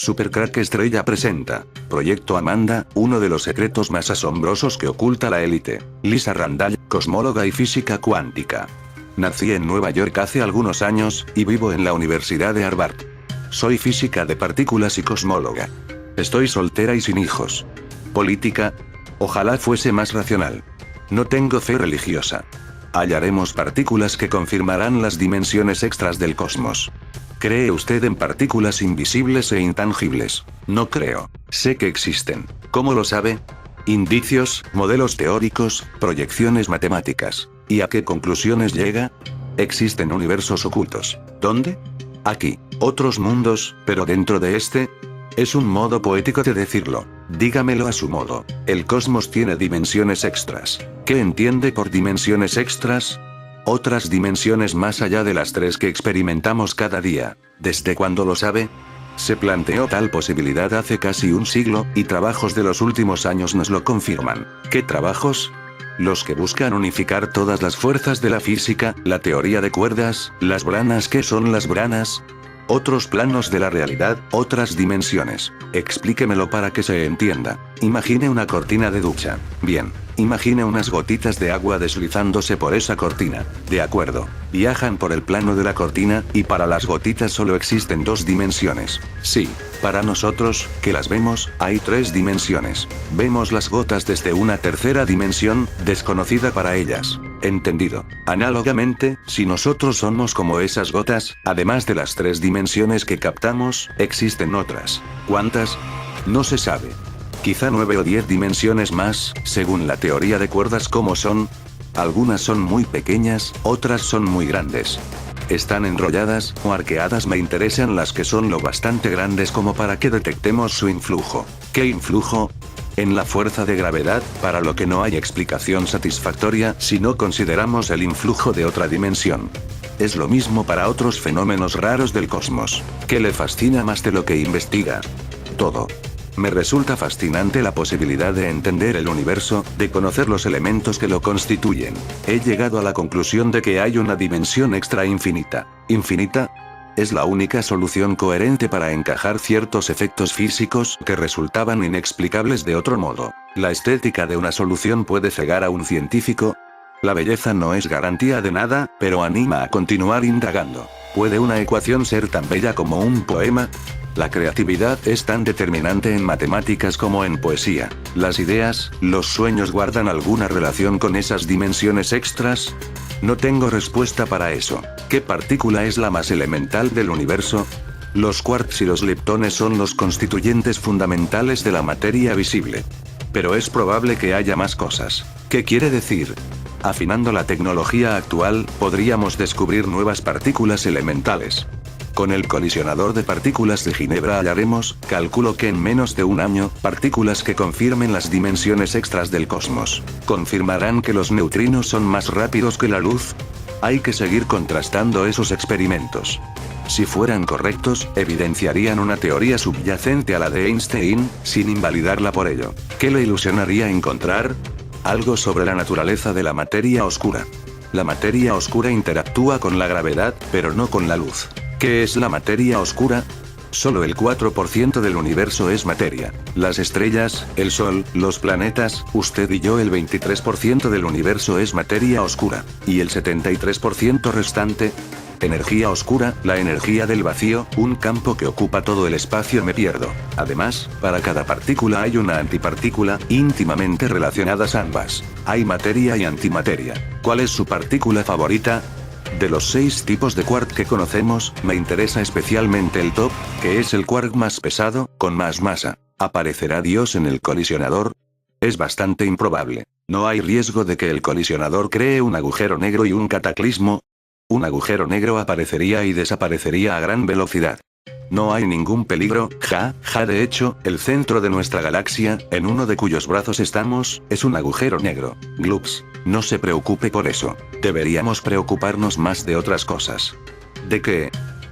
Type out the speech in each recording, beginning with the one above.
Supercrack Estrella presenta Proyecto Amanda, uno de los secretos más asombrosos que oculta la élite. Lisa Randall, cosmóloga y física cuántica. Nací en Nueva York hace algunos años, y vivo en la Universidad de Harvard. Soy física de partículas y cosmóloga. Estoy soltera y sin hijos. Política. Ojalá fuese más racional. No tengo fe religiosa. Hallaremos partículas que confirmarán las dimensiones extras del cosmos. ¿Cree usted en partículas invisibles e intangibles? No creo. Sé que existen. ¿Cómo lo sabe? Indicios, modelos teóricos, proyecciones matemáticas. ¿Y a qué conclusiones llega? Existen universos ocultos. ¿Dónde? Aquí. Otros mundos, pero dentro de este. Es un modo poético de decirlo. Dígamelo a su modo. El cosmos tiene dimensiones extras. ¿Qué entiende por dimensiones extras? Otras dimensiones más allá de las tres que experimentamos cada día. ¿Desde cuándo lo sabe? Se planteó tal posibilidad hace casi un siglo, y trabajos de los últimos años nos lo confirman. ¿Qué trabajos? Los que buscan unificar todas las fuerzas de la física, la teoría de cuerdas, las branas. ¿Qué son las branas? Otros planos de la realidad, otras dimensiones. Explíquemelo para que se entienda. Imagine una cortina de ducha. Bien. Imagine unas gotitas de agua deslizándose por esa cortina. De acuerdo. Viajan por el plano de la cortina, y para las gotitas solo existen dos dimensiones. Sí. Para nosotros, que las vemos, hay tres dimensiones. Vemos las gotas desde una tercera dimensión, desconocida para ellas. Entendido. Análogamente, si nosotros somos como esas gotas, además de las tres dimensiones que captamos, existen otras. ¿Cuántas? No se sabe. Quizá 9 o 10 dimensiones más, según la teoría de cuerdas. ¿Cómo son? Algunas son muy pequeñas, otras son muy grandes. ¿Están enrolladas o arqueadas? Me interesan las que son lo bastante grandes como para que detectemos su influjo. ¿Qué influjo? En la fuerza de gravedad, para lo que no hay explicación satisfactoria si no consideramos el influjo de otra dimensión. Es lo mismo para otros fenómenos raros del cosmos. ¿Qué le fascina más de lo que investiga? Todo. Me resulta fascinante la posibilidad de entender el universo, de conocer los elementos que lo constituyen. He llegado a la conclusión de que hay una dimensión extra infinita. ¿Infinita? Es la única solución coherente para encajar ciertos efectos físicos que resultaban inexplicables de otro modo. ¿La estética de una solución puede cegar a un científico? La belleza no es garantía de nada, pero anima a continuar indagando. ¿Puede una ecuación ser tan bella como un poema? La creatividad es tan determinante en matemáticas como en poesía. ¿Las ideas, los sueños guardan alguna relación con esas dimensiones extras? No tengo respuesta para eso. ¿Qué partícula es la más elemental del universo? Los quarks y los leptones son los constituyentes fundamentales de la materia visible. Pero es probable que haya más cosas. ¿Qué quiere decir? Afinando la tecnología actual, podríamos descubrir nuevas partículas elementales. Con el colisionador de partículas de Ginebra hallaremos, calculo que en menos de un año, partículas que confirmen las dimensiones extras del cosmos. ¿Confirmarán que los neutrinos son más rápidos que la luz? Hay que seguir contrastando esos experimentos. Si fueran correctos, evidenciarían una teoría subyacente a la de Einstein, sin invalidarla por ello. ¿Qué le ilusionaría encontrar? Algo sobre la naturaleza de la materia oscura. La materia oscura interactúa con la gravedad, pero no con la luz. ¿Qué es la materia oscura? Solo el 4% del universo es materia. Las estrellas, el Sol, los planetas, usted y yo, el 23% del universo es materia oscura. ¿Y el 73% restante? Energía oscura, la energía del vacío, un campo que ocupa todo el espacio. Me pierdo. Además, para cada partícula hay una antipartícula, íntimamente relacionadas ambas. Hay materia y antimateria. ¿Cuál es su partícula favorita? De los 6 tipos de quark que conocemos, me interesa especialmente el top, que es el quark más pesado, con más masa. ¿Aparecerá Dios en el colisionador? Es bastante improbable. ¿No hay riesgo de que el colisionador cree un agujero negro y un cataclismo? Un agujero negro aparecería y desaparecería a gran velocidad. No hay ningún peligro, de hecho, el centro de nuestra galaxia, en uno de cuyos brazos estamos, es un agujero negro. Glups. No se preocupe por eso. Deberíamos preocuparnos más de otras cosas. ¿De qué?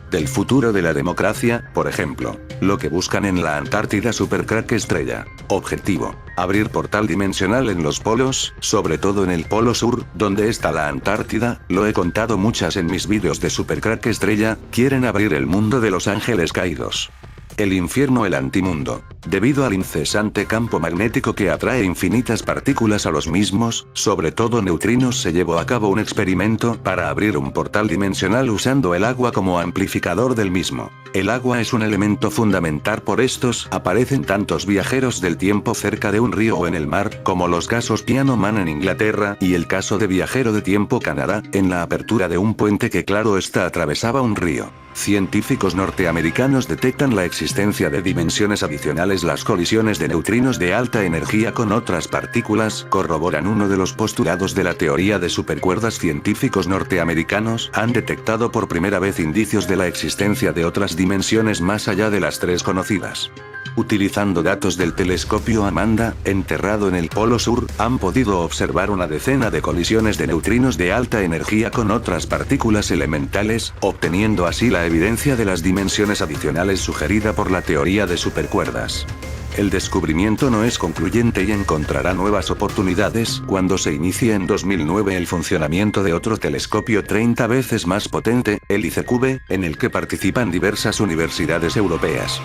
Del futuro de la democracia, por ejemplo. Lo que buscan en la Antártida. Supercrack Estrella. Objetivo: abrir portal dimensional en los polos, sobre todo en el polo sur, donde está la Antártida. Lo he contado muchas en mis vídeos de Supercrack Estrella. Quieren abrir el mundo de los ángeles caídos. El infierno, el antimundo. Debido al incesante campo magnético que atrae infinitas partículas a los mismos, sobre todo neutrinos, se llevó a cabo un experimento para abrir un portal dimensional usando el agua como amplificador del mismo. El agua es un elemento fundamental, por estos aparecen tantos viajeros del tiempo cerca de un río o en el mar, como los casos Piano Man en Inglaterra y el caso de Viajero de Tiempo Canadá, en la apertura de un puente que claro está atravesaba un río. Científicos norteamericanos detectan la existencia de dimensiones adicionales. Las colisiones de neutrinos de alta energía con otras partículas corroboran uno de los postulados de la teoría de supercuerdas. Científicos norteamericanos han detectado por primera vez indicios de la existencia de otras dimensiones más allá de las tres conocidas. Utilizando datos del telescopio Amanda, enterrado en el Polo Sur, han podido observar una decena de colisiones de neutrinos de alta energía con otras partículas elementales, obteniendo así la evidencia de las dimensiones adicionales sugerida por la teoría de supercuerdas. El descubrimiento no es concluyente y encontrará nuevas oportunidades cuando se inicie en 2009 el funcionamiento de otro telescopio 30 veces más potente, el ICQ-B, en el que participan diversas universidades europeas.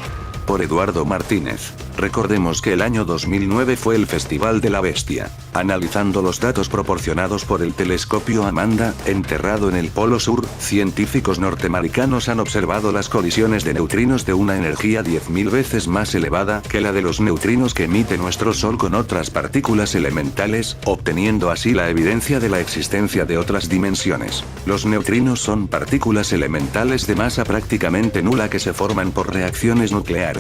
Por Eduardo Martínez. Recordemos que el año 2009 fue el Festival de la Bestia. Analizando los datos proporcionados por el telescopio Amanda, enterrado en el Polo Sur, científicos norteamericanos han observado las colisiones de neutrinos de una energía 10.000 veces más elevada que la de los neutrinos que emite nuestro Sol con otras partículas elementales, obteniendo así la evidencia de la existencia de otras dimensiones. Los neutrinos son partículas elementales de masa prácticamente nula que se forman por reacciones nucleares.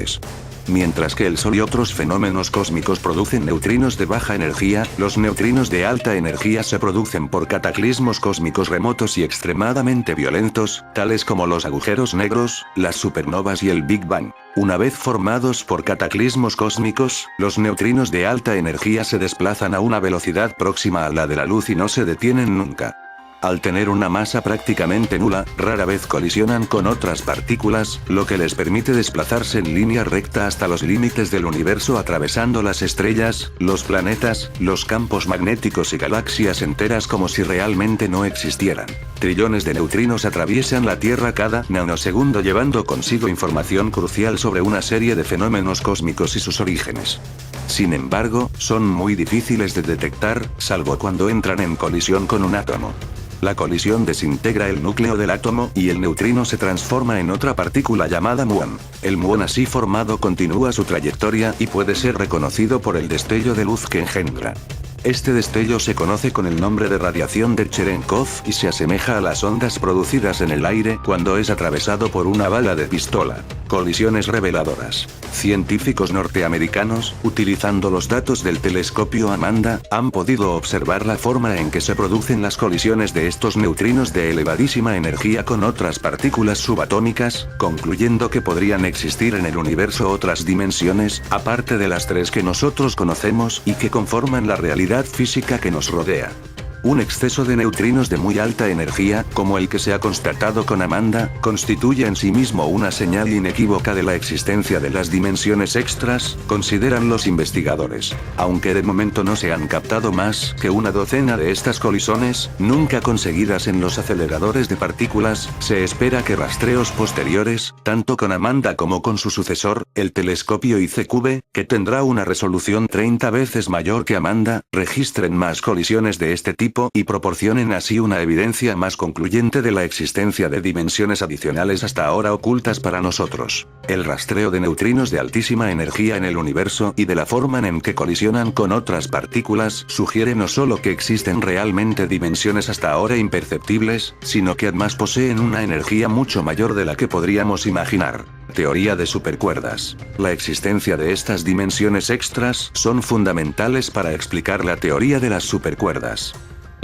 Mientras que el Sol y otros fenómenos cósmicos producen neutrinos de baja energía, los neutrinos de alta energía se producen por cataclismos cósmicos remotos y extremadamente violentos, tales como los agujeros negros, las supernovas y el Big Bang. Una vez formados por cataclismos cósmicos, los neutrinos de alta energía se desplazan a una velocidad próxima a la de la luz y no se detienen nunca. Al tener una masa prácticamente nula, rara vez colisionan con otras partículas, lo que les permite desplazarse en línea recta hasta los límites del universo atravesando las estrellas, los planetas, los campos magnéticos y galaxias enteras como si realmente no existieran. Trillones de neutrinos atraviesan la Tierra cada nanosegundo llevando consigo información crucial sobre una serie de fenómenos cósmicos y sus orígenes. Sin embargo, son muy difíciles de detectar, salvo cuando entran en colisión con un átomo. La colisión desintegra el núcleo del átomo y el neutrino se transforma en otra partícula llamada muón. El muón así formado continúa su trayectoria y puede ser reconocido por el destello de luz que engendra. Este destello se conoce con el nombre de radiación de Cherenkov y se asemeja a las ondas producidas en el aire cuando es atravesado por una bala de pistola. Colisiones reveladoras. Científicos norteamericanos, utilizando los datos del telescopio Amanda, han podido observar la forma en que se producen las colisiones de estos neutrinos de elevadísima energía con otras partículas subatómicas, concluyendo que podrían existir en el universo otras dimensiones, aparte de las tres que nosotros conocemos y que conforman la realidad física que nos rodea. Un exceso de neutrinos de muy alta energía, como el que se ha constatado con Amanda, constituye en sí mismo una señal inequívoca de la existencia de las dimensiones extras, consideran los investigadores. Aunque de momento no se han captado más que una docena de estas colisiones, nunca conseguidas en los aceleradores de partículas, se espera que rastreos posteriores, tanto con Amanda como con su sucesor, el telescopio ICQ-B, que tendrá una resolución 30 veces mayor que Amanda, registren más colisiones de este tipo y proporcionen así una evidencia más concluyente de la existencia de dimensiones adicionales hasta ahora ocultas para nosotros. El rastreo de neutrinos de altísima energía en el universo y de la forma en que colisionan con otras partículas sugiere no solo que existen realmente dimensiones hasta ahora imperceptibles, sino que además poseen una energía mucho mayor de la que podríamos imaginar. Teoría de supercuerdas. La existencia de estas dimensiones extras son fundamentales para explicar la teoría de las supercuerdas.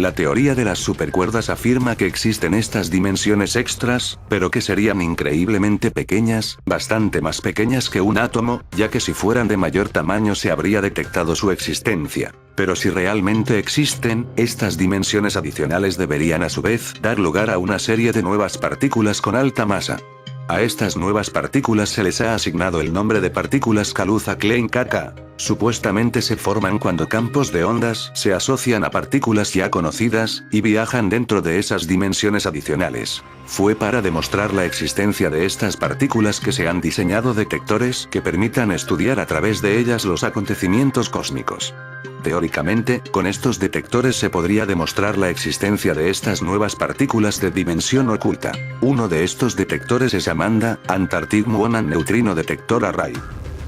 La teoría de las supercuerdas afirma que existen estas dimensiones extras, pero que serían increíblemente pequeñas, bastante más pequeñas que un átomo, ya que si fueran de mayor tamaño se habría detectado su existencia. Pero si realmente existen, estas dimensiones adicionales deberían a su vez dar lugar a una serie de nuevas partículas con alta masa. A estas nuevas partículas se les ha asignado el nombre de partículas Kaluza-Klein-Kaka. Supuestamente se forman cuando campos de ondas se asocian a partículas ya conocidas, y viajan dentro de esas dimensiones adicionales. Fue para demostrar la existencia de estas partículas que se han diseñado detectores que permitan estudiar a través de ellas los acontecimientos cósmicos. Teóricamente, con estos detectores se podría demostrar la existencia de estas nuevas partículas de dimensión oculta. Uno de estos detectores es AMANDA, Antarctic Muon Neutrino Detector Array.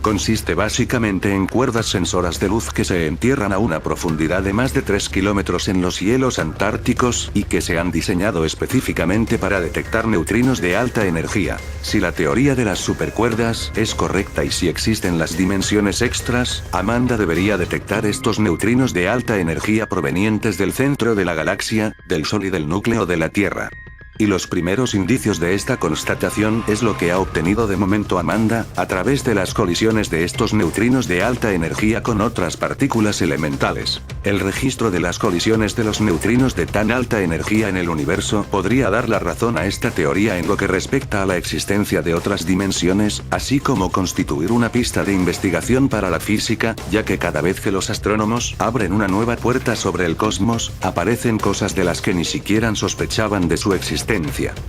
Consiste básicamente en cuerdas sensoras de luz que se entierran a una profundidad de más de 3 kilómetros en los hielos antárticos, y que se han diseñado específicamente para detectar neutrinos de alta energía. Si la teoría de las supercuerdas es correcta y si existen las dimensiones extras, AMANDA debería detectar estos neutrinos de alta energía provenientes del centro de la galaxia, del Sol y del núcleo de la Tierra. Y los primeros indicios de esta constatación es lo que ha obtenido de momento AMANDA, a través de las colisiones de estos neutrinos de alta energía con otras partículas elementales. El registro de las colisiones de los neutrinos de tan alta energía en el universo podría dar la razón a esta teoría en lo que respecta a la existencia de otras dimensiones, así como constituir una pista de investigación para la física, ya que cada vez que los astrónomos abren una nueva puerta sobre el cosmos, aparecen cosas de las que ni siquiera sospechaban de su existencia.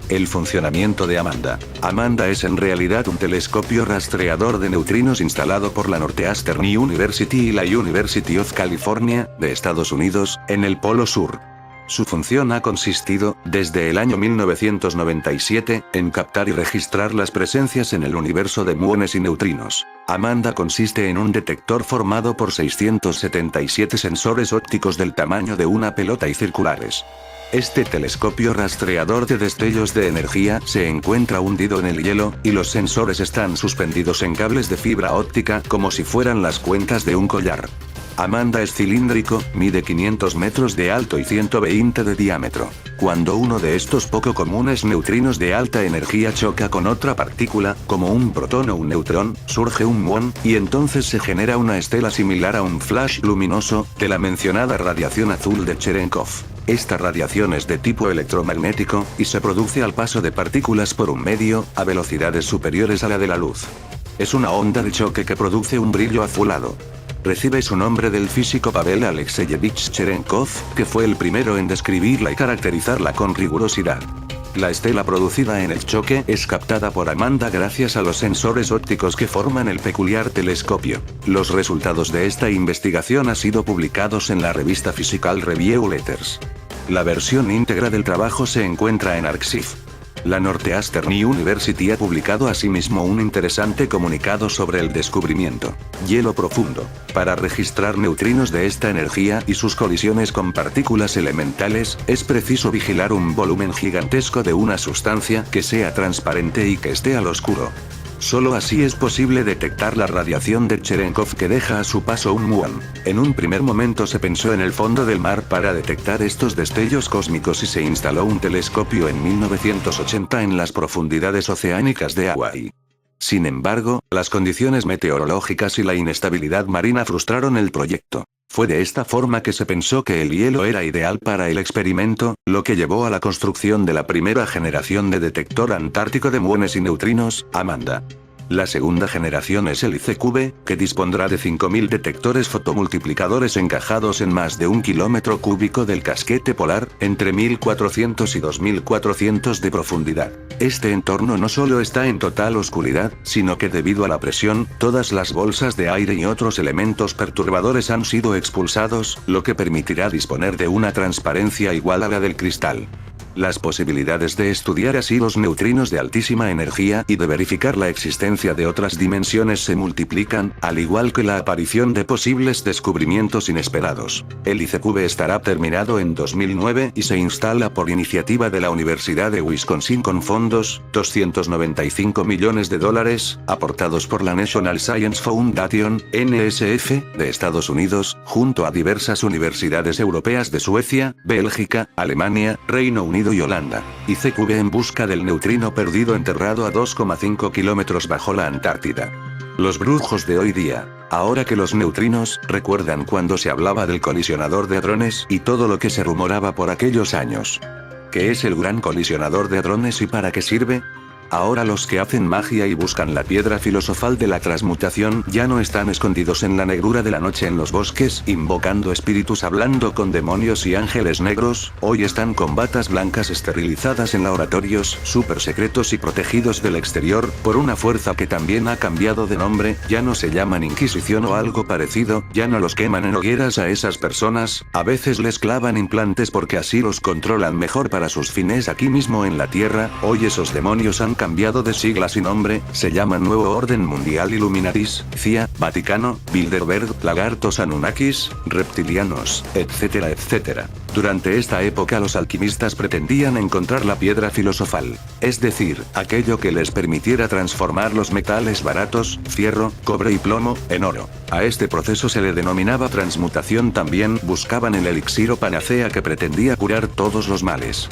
El funcionamiento de AMANDA. AMANDA es en realidad un telescopio rastreador de neutrinos instalado por la Northeastern University y la University of California, de Estados Unidos, en el Polo Sur. Su función ha consistido, desde el año 1997, en captar y registrar las presencias en el universo de muones y neutrinos. AMANDA consiste en un detector formado por 677 sensores ópticos del tamaño de una pelota y circulares. Este telescopio rastreador de destellos de energía se encuentra hundido en el hielo, y los sensores están suspendidos en cables de fibra óptica como si fueran las cuentas de un collar. AMANDA es cilíndrico, mide 500 metros de alto y 120 de diámetro. Cuando uno de estos poco comunes neutrinos de alta energía choca con otra partícula, como un protón o un neutrón, surge un muón, y entonces se genera una estela similar a un flash luminoso, de la mencionada radiación azul de Cherenkov. Esta radiación es de tipo electromagnético, y se produce al paso de partículas por un medio, a velocidades superiores a la de la luz. Es una onda de choque que produce un brillo azulado. Recibe su nombre del físico Pavel Alexeyevich Cherenkov, que fue el primero en describirla y caracterizarla con rigurosidad. La estela producida en el choque es captada por AMANDA gracias a los sensores ópticos que forman el peculiar telescopio. Los resultados de esta investigación han sido publicados en la revista Physical Review Letters. La versión íntegra del trabajo se encuentra en Arxiv. La Northeastern University ha publicado asimismo un interesante comunicado sobre el descubrimiento. Hielo profundo. Para registrar neutrinos de esta energía y sus colisiones con partículas elementales, es preciso vigilar un volumen gigantesco de una sustancia que sea transparente y que esté al oscuro. Solo así es posible detectar la radiación de Cherenkov que deja a su paso un muón. En un primer momento se pensó en el fondo del mar para detectar estos destellos cósmicos y se instaló un telescopio en 1980 en las profundidades oceánicas de Hawái. Sin embargo, las condiciones meteorológicas y la inestabilidad marina frustraron el proyecto. Fue de esta forma que se pensó que el hielo era ideal para el experimento, lo que llevó a la construcción de la primera generación de detector antártico de muones y neutrinos, AMANDA. La segunda generación es el ICQB, que dispondrá de 5.000 detectores fotomultiplicadores encajados en más de 1 kilómetro cúbico del casquete polar, entre 1.400 y 2.400 de profundidad. Este entorno no solo está en total oscuridad, sino que debido a la presión, todas las bolsas de aire y otros elementos perturbadores han sido expulsados, lo que permitirá disponer de una transparencia igual a la del cristal. Las posibilidades de estudiar así los neutrinos de altísima energía y de verificar la existencia de otras dimensiones se multiplican, al igual que la aparición de posibles descubrimientos inesperados. El ICQB estará terminado en 2009 y se instala por iniciativa de la Universidad de Wisconsin con fondos, $295 millones, aportados por la National Science Foundation, NSF, de Estados Unidos, junto a diversas universidades europeas de Suecia, Bélgica, Alemania, Reino Unido y Holanda. ICQB en busca del neutrino perdido enterrado a 2,5 kilómetros bajo la Antártida. Los brujos de hoy día. Ahora que los neutrinos, ¿recuerdan cuando se hablaba del colisionador de hadrones y todo lo que se rumoraba por aquellos años? ¿Qué es el gran colisionador de hadrones y para qué sirve? Ahora los que hacen magia y buscan la piedra filosofal de la transmutación ya no están escondidos en la negrura de la noche en los bosques, invocando espíritus hablando con demonios y ángeles negros, hoy están con batas blancas esterilizadas en laboratorios, súper secretos y protegidos del exterior, por una fuerza que también ha cambiado de nombre, ya no se llaman Inquisición o algo parecido, ya no los queman en hogueras a esas personas, a veces les clavan implantes porque así los controlan mejor para sus fines aquí mismo en la Tierra, hoy esos demonios han cambiado de siglas y nombre, se llaman Nuevo Orden Mundial Illuminatis, CIA, Vaticano, Bilderberg, Lagartos Anunnakis, reptilianos, etcétera etcétera. Durante esta época los alquimistas pretendían encontrar la piedra filosofal, es decir, aquello que les permitiera transformar los metales baratos, fierro, cobre y plomo, en oro. A este proceso se le denominaba transmutación. También buscaban el elixir o panacea que pretendía curar todos los males.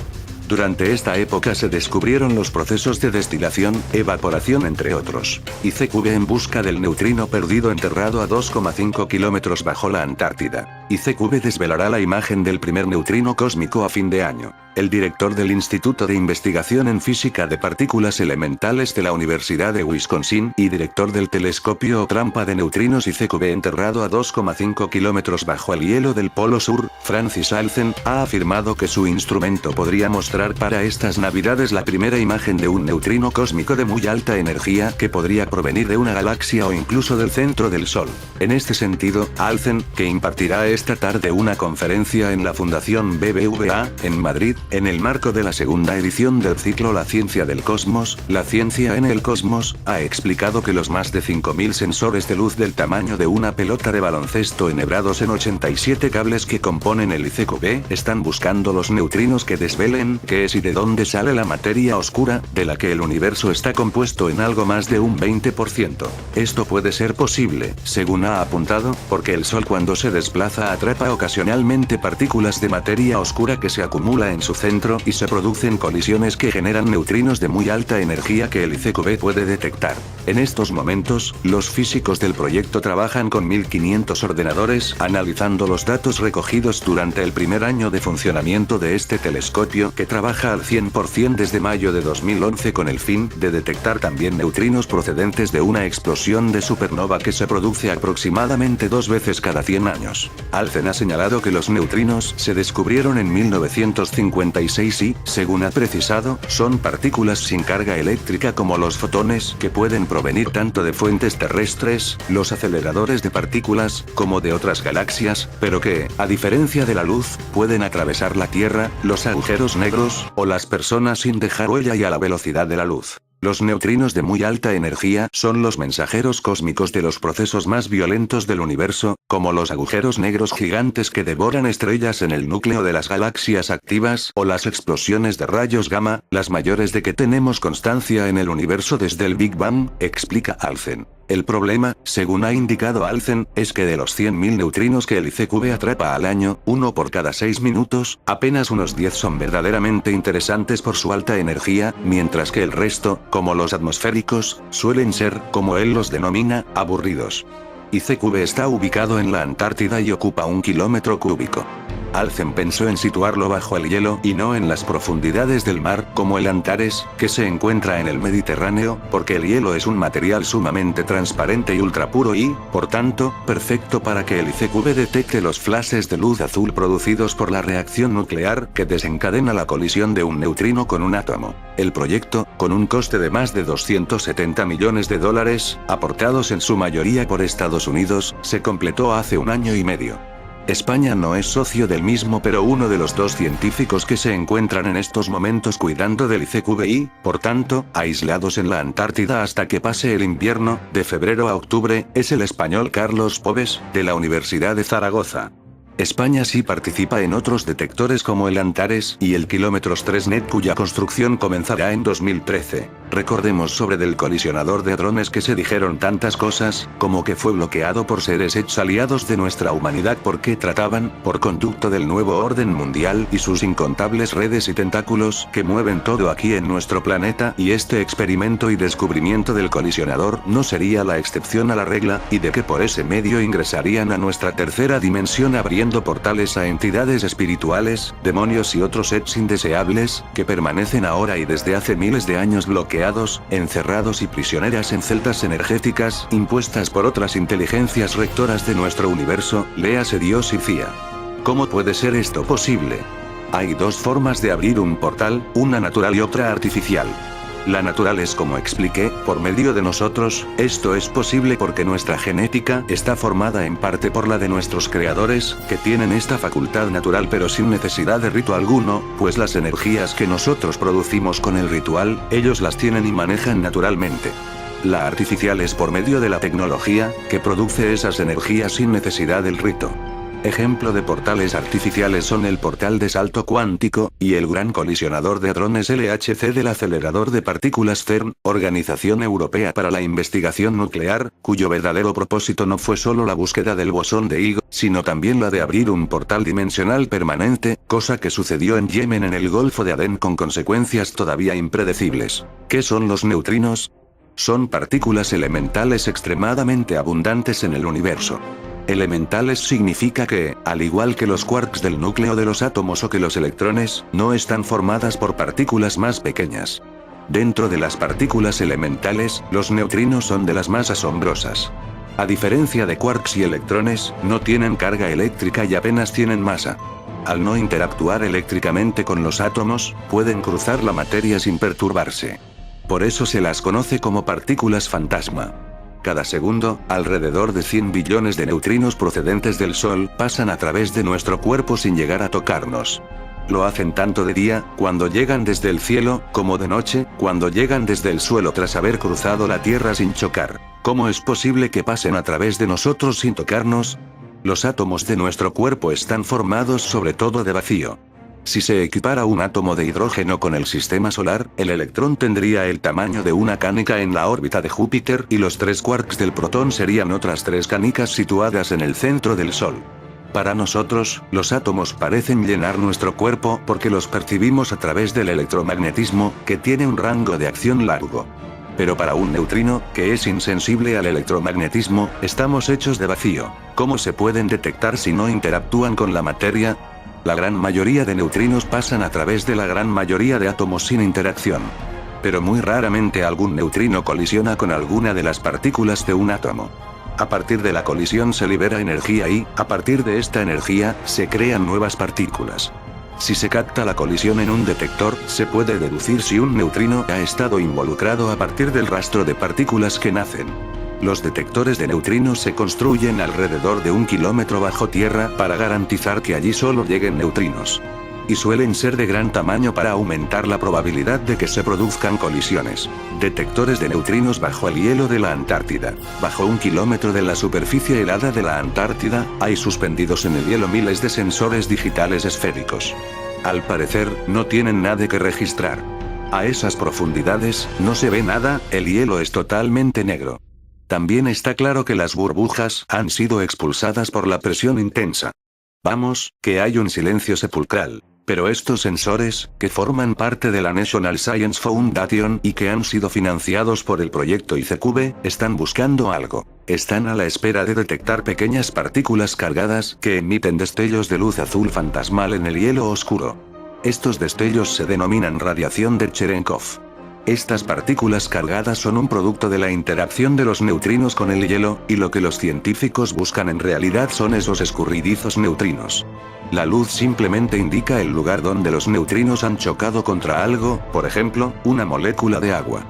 Durante esta época se descubrieron los procesos de destilación, evaporación entre otros. ICQB en busca del neutrino perdido enterrado a 2,5 kilómetros bajo la Antártida. ICQB desvelará la imagen del primer neutrino cósmico a fin de año. El director del Instituto de Investigación en Física de Partículas Elementales de la Universidad de Wisconsin y director del telescopio o trampa de neutrinos ICQB enterrado a 2,5 kilómetros bajo el hielo del Polo Sur, Francis Alphen, ha afirmado que su instrumento podría mostrar para estas navidades la primera imagen de un neutrino cósmico de muy alta energía que podría provenir de una galaxia o incluso del centro del Sol. En este sentido, Alphen, que impartirá esta tarde una conferencia en la Fundación BBVA, en Madrid, en el marco de la segunda edición del ciclo La Ciencia del Cosmos, la ciencia en el cosmos, ha explicado que los más de 5.000 sensores de luz del tamaño de una pelota de baloncesto enhebrados en 87 cables que componen el ICQB están buscando los neutrinos que desvelen qué es y de dónde sale la materia oscura, de la que el universo está compuesto en algo más de un 20%. Esto puede ser posible, según ha apuntado, porque el Sol cuando se desplaza atrapa ocasionalmente partículas de materia oscura que se acumula en su centro y se producen colisiones que generan neutrinos de muy alta energía que el ICQB puede detectar. En estos momentos, los físicos del proyecto trabajan con 1500 ordenadores analizando los datos recogidos durante el primer año de funcionamiento de este telescopio que trabaja al 100% desde mayo de 2011 con el fin de detectar también neutrinos procedentes de una explosión de supernova que se produce aproximadamente 2 veces cada 100 años. Alphen ha señalado que los neutrinos se descubrieron en 1956 y, según ha precisado, son partículas sin carga eléctrica como los fotones que pueden provenir tanto de fuentes terrestres, los aceleradores de partículas, como de otras galaxias, pero que, a diferencia de la luz, pueden atravesar la Tierra, los agujeros negros, o las personas sin dejar huella y a la velocidad de la luz. Los neutrinos de muy alta energía son los mensajeros cósmicos de los procesos más violentos del universo, como los agujeros negros gigantes que devoran estrellas en el núcleo de las galaxias activas o las explosiones de rayos gamma, las mayores de que tenemos constancia en el universo desde el Big Bang, explica Alphen. El problema, según ha indicado Alphen, es que de los 100.000 neutrinos que el ICQB atrapa al año, uno por cada 6 minutos, apenas unos 10 son verdaderamente interesantes por su alta energía, mientras que el resto, como los atmosféricos, suelen ser, como él los denomina, aburridos. ICQB está ubicado en la Antártida y ocupa 1 kilómetro cúbico. Alphen pensó en situarlo bajo el hielo y no en las profundidades del mar, como el Antares, que se encuentra en el Mediterráneo, porque el hielo es un material sumamente transparente y ultrapuro y, por tanto, perfecto para que el ICQB detecte los flashes de luz azul producidos por la reacción nuclear que desencadena la colisión de un neutrino con un átomo. El proyecto, con un coste de más de 270 millones de dólares, aportados en su mayoría por Estados Unidos, se completó hace 1 año y medio. España no es socio del mismo, pero uno de los 2 científicos que se encuentran en estos momentos cuidando del ICQB y, por tanto, aislados en la Antártida hasta que pase el invierno, de febrero a octubre, es el español Carlos Pobes, de la Universidad de Zaragoza. España sí participa en otros detectores como el Antares y el Kilómetros 3net cuya construcción comenzará en 2013. Recordemos sobre del colisionador de hadrones que se dijeron tantas cosas, como que fue bloqueado por seres ex aliados de nuestra humanidad porque trataban, por conducto del nuevo orden mundial y sus incontables redes y tentáculos que mueven todo aquí en nuestro planeta y este experimento y descubrimiento del colisionador no sería la excepción a la regla, y de que por ese medio ingresarían a nuestra tercera dimensión abriendo abriendo portales a entidades espirituales, demonios y otros seres indeseables, que permanecen ahora y desde hace miles de años bloqueados, encerrados y prisioneras en celdas energéticas, impuestas por otras inteligencias rectoras de nuestro universo, léase Dios y Cía. ¿Cómo puede ser esto posible? Hay dos formas de abrir un portal, una natural y otra artificial. La natural es como expliqué, por medio de nosotros. Esto es posible porque nuestra genética está formada en parte por la de nuestros creadores, que tienen esta facultad natural pero sin necesidad de rito alguno, pues las energías que nosotros producimos con el ritual, ellos las tienen y manejan naturalmente. La artificial es por medio de la tecnología, que produce esas energías sin necesidad del rito. Ejemplo de portales artificiales son el portal de salto cuántico, y el gran colisionador de hadrones LHC del acelerador de partículas CERN, Organización Europea para la Investigación Nuclear, cuyo verdadero propósito no fue solo la búsqueda del bosón de Higgs, sino también la de abrir un portal dimensional permanente, cosa que sucedió en Yemen en el Golfo de Adén con consecuencias todavía impredecibles. ¿Qué son los neutrinos? Son partículas elementales extremadamente abundantes en el universo. Elementales significa que, al igual que los quarks del núcleo de los átomos o que los electrones, no están formadas por partículas más pequeñas. Dentro de las partículas elementales, los neutrinos son de las más asombrosas. A diferencia de quarks y electrones, no tienen carga eléctrica y apenas tienen masa. Al no interactuar eléctricamente con los átomos, pueden cruzar la materia sin perturbarse. Por eso se las conoce como partículas fantasma. Cada segundo, alrededor de 100 billones de neutrinos procedentes del Sol pasan a través de nuestro cuerpo sin llegar a tocarnos. Lo hacen tanto de día, cuando llegan desde el cielo, como de noche, cuando llegan desde el suelo tras haber cruzado la Tierra sin chocar. ¿Cómo es posible que pasen a través de nosotros sin tocarnos? Los átomos de nuestro cuerpo están formados sobre todo de vacío. Si se equipara un átomo de hidrógeno con el sistema solar, el electrón tendría el tamaño de una canica en la órbita de Júpiter y los 3 quarks del protón serían otras 3 canicas situadas en el centro del Sol. Para nosotros, los átomos parecen llenar nuestro cuerpo porque los percibimos a través del electromagnetismo, que tiene un rango de acción largo. Pero para un neutrino, que es insensible al electromagnetismo, estamos hechos de vacío. ¿Cómo se pueden detectar si no interactúan con la materia? La gran mayoría de neutrinos pasan a través de la gran mayoría de átomos sin interacción. Pero muy raramente algún neutrino colisiona con alguna de las partículas de un átomo. A partir de la colisión se libera energía y, a partir de esta energía, se crean nuevas partículas. Si se capta la colisión en un detector, se puede deducir si un neutrino ha estado involucrado a partir del rastro de partículas que nacen. Los detectores de neutrinos se construyen alrededor de 1 kilómetro bajo tierra para garantizar que allí solo lleguen neutrinos. Y suelen ser de gran tamaño para aumentar la probabilidad de que se produzcan colisiones. Detectores de neutrinos bajo el hielo de la Antártida. Bajo 1 kilómetro de la superficie helada de la Antártida, hay suspendidos en el hielo miles de sensores digitales esféricos. Al parecer, no tienen nada que registrar. A esas profundidades, no se ve nada, el hielo es totalmente negro. También está claro que las burbujas han sido expulsadas por la presión intensa. Vamos, que hay un silencio sepulcral. Pero estos sensores, que forman parte de la National Science Foundation y que han sido financiados por el proyecto ICQ, están buscando algo. Están a la espera de detectar pequeñas partículas cargadas que emiten destellos de luz azul fantasmal en el hielo oscuro. Estos destellos se denominan radiación de Cherenkov. Estas partículas cargadas son un producto de la interacción de los neutrinos con el hielo, y lo que los científicos buscan en realidad son esos escurridizos neutrinos. La luz simplemente indica el lugar donde los neutrinos han chocado contra algo, por ejemplo, una molécula de agua.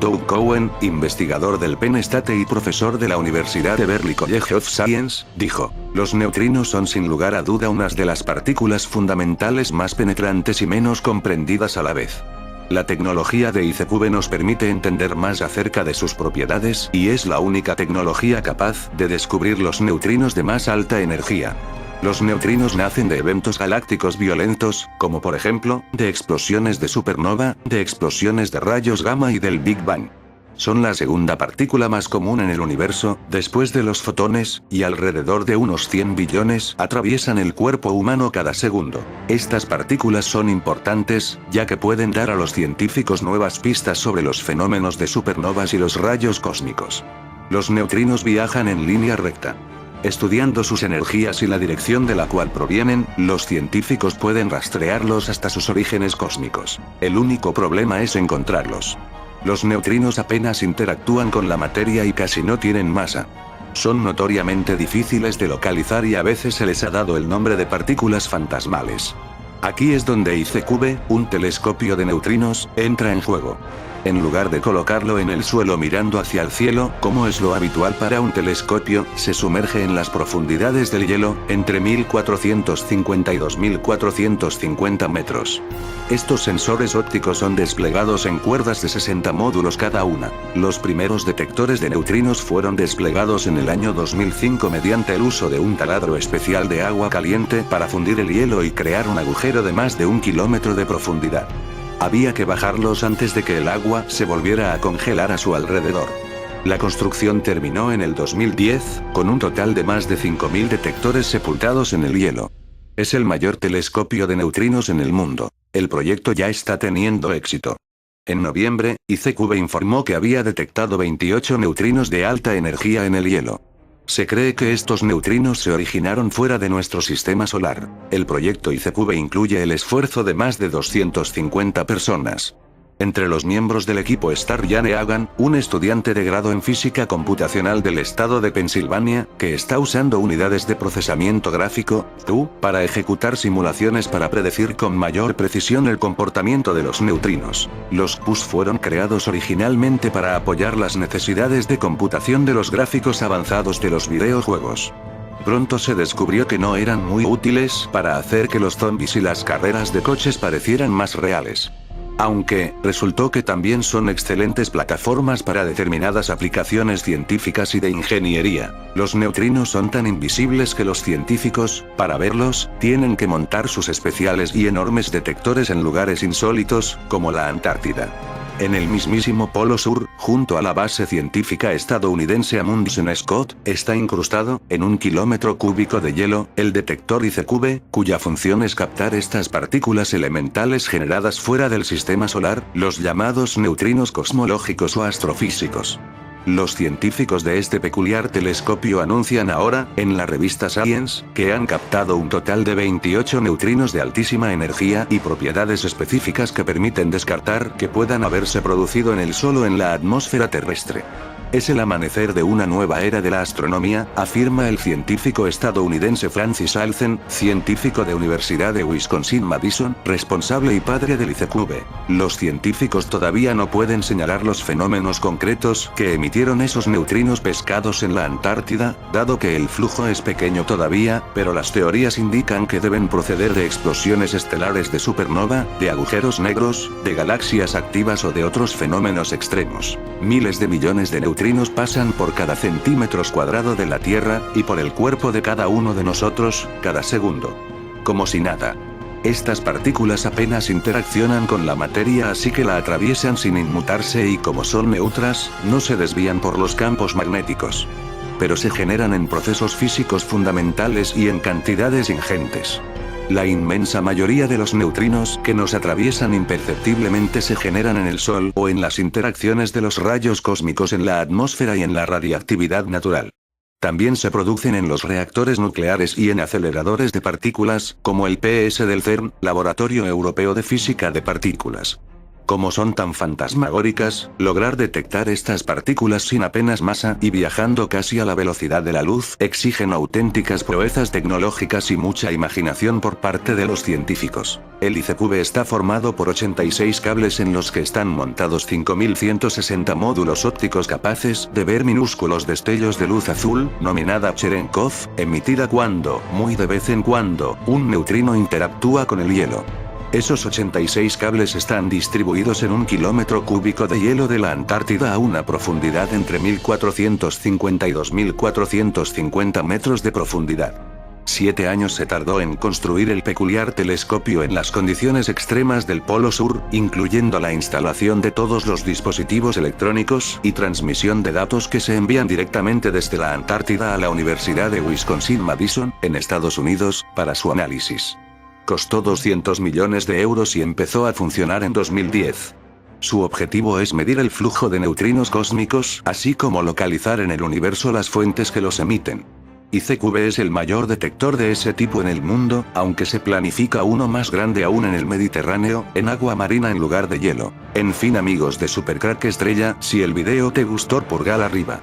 Doug Cohen, investigador del Penn State y profesor de la Universidad de Berkeley College of Science, dijo: los neutrinos son sin lugar a duda unas de las partículas fundamentales más penetrantes y menos comprendidas a la vez. La tecnología de ICQ nos permite entender más acerca de sus propiedades y es la única tecnología capaz de descubrir los neutrinos de más alta energía. Los neutrinos nacen de eventos galácticos violentos, como por ejemplo, de explosiones de supernova, de explosiones de rayos gamma y del Big Bang. Son la segunda partícula más común en el universo, después de los fotones, y alrededor de unos 100 billones atraviesan el cuerpo humano cada segundo. Estas partículas son importantes, ya que pueden dar a los científicos nuevas pistas sobre los fenómenos de supernovas y los rayos cósmicos. Los neutrinos viajan en línea recta. Estudiando sus energías y la dirección de la cual provienen, los científicos pueden rastrearlos hasta sus orígenes cósmicos. El único problema es encontrarlos. Los neutrinos apenas interactúan con la materia y casi no tienen masa. Son notoriamente difíciles de localizar y a veces se les ha dado el nombre de partículas fantasmales. Aquí es donde ICQ, un telescopio de neutrinos, entra en juego. En lugar de colocarlo en el suelo mirando hacia el cielo, como es lo habitual para un telescopio, se sumerge en las profundidades del hielo, entre 1450 y 2450 metros. Estos sensores ópticos son desplegados en cuerdas de 60 módulos cada una. Los primeros detectores de neutrinos fueron desplegados en el año 2005 mediante el uso de un taladro especial de agua caliente para fundir el hielo y crear un agujero de más de 1 kilómetro de profundidad. Había que bajarlos antes de que el agua se volviera a congelar a su alrededor. La construcción terminó en el 2010, con un total de más de 5.000 detectores sepultados en el hielo. Es el mayor telescopio de neutrinos en el mundo. El proyecto ya está teniendo éxito. En noviembre, ICQ informó que había detectado 28 neutrinos de alta energía en el hielo. Se cree que estos neutrinos se originaron fuera de nuestro sistema solar. El proyecto ICQ incluye el esfuerzo de más de 250 personas. Entre los miembros del equipo está Ryan Egan, un estudiante de grado en física computacional del estado de Pensilvania, que está usando unidades de procesamiento gráfico, TU, para ejecutar simulaciones para predecir con mayor precisión el comportamiento de los neutrinos. Los QUs fueron creados originalmente para apoyar las necesidades de computación de los gráficos avanzados de los videojuegos. Pronto se descubrió que no eran muy útiles para hacer que los zombies y las carreras de coches parecieran más reales. Aunque, resultó que también son excelentes plataformas para determinadas aplicaciones científicas y de ingeniería. Los neutrinos son tan invisibles que los científicos, para verlos, tienen que montar sus especiales y enormes detectores en lugares insólitos, como la Antártida. En el mismísimo Polo Sur, junto a la base científica estadounidense Amundsen Scott, está incrustado, en 1 kilómetro cúbico de hielo, el detector ICQ, cuya función es captar estas partículas elementales generadas fuera del sistema solar, los llamados neutrinos cosmológicos o astrofísicos. Los científicos de este peculiar telescopio anuncian ahora, en la revista Science, que han captado un total de 28 neutrinos de altísima energía y propiedades específicas que permiten descartar que puedan haberse producido en el Sol o en la atmósfera terrestre. Es el amanecer de una nueva era de la astronomía, afirma el científico estadounidense Francis Allen, científico de Universidad de Wisconsin-Madison, responsable y padre del ICQ. Los científicos todavía no pueden señalar los fenómenos concretos que emitieron esos neutrinos pescados en la Antártida, dado que el flujo es pequeño todavía, pero las teorías indican que deben proceder de explosiones estelares de supernova, de agujeros negros, de galaxias activas o de otros fenómenos extremos. Miles de millones de neutrinos pasan por cada centímetro cuadrado de la Tierra, y por el cuerpo de cada uno de nosotros, cada segundo. Como si nada. Estas partículas apenas interaccionan con la materia, así que la atraviesan sin inmutarse y como son neutras, no se desvían por los campos magnéticos. Pero se generan en procesos físicos fundamentales y en cantidades ingentes. La inmensa mayoría de los neutrinos que nos atraviesan imperceptiblemente se generan en el Sol o en las interacciones de los rayos cósmicos en la atmósfera y en la radiactividad natural. También se producen en los reactores nucleares y en aceleradores de partículas, como el PS del CERN, Laboratorio Europeo de Física de Partículas. Como son tan fantasmagóricas, lograr detectar estas partículas sin apenas masa y viajando casi a la velocidad de la luz exigen auténticas proezas tecnológicas y mucha imaginación por parte de los científicos. El ICQ está formado por 86 cables en los que están montados 5160 módulos ópticos capaces de ver minúsculos destellos de luz azul, nominada Cherenkov, emitida cuando, muy de vez en cuando, un neutrino interactúa con el hielo. Esos 86 cables están distribuidos en 1 kilómetro cúbico de hielo de la Antártida a una profundidad entre 1450 y 2450 metros de profundidad. 7 años se tardó en construir el peculiar telescopio en las condiciones extremas del Polo Sur, incluyendo la instalación de todos los dispositivos electrónicos y transmisión de datos que se envían directamente desde la Antártida a la Universidad de Wisconsin-Madison, en Estados Unidos, para su análisis. Costó 200 millones de euros y empezó a funcionar en 2010. Su objetivo es medir el flujo de neutrinos cósmicos, así como localizar en el universo las fuentes que los emiten. ICQB es el mayor detector de ese tipo en el mundo, aunque se planifica uno más grande aún en el Mediterráneo, en agua marina en lugar de hielo. En fin amigos de Supercrack Estrella, si el video te gustó pulgar arriba.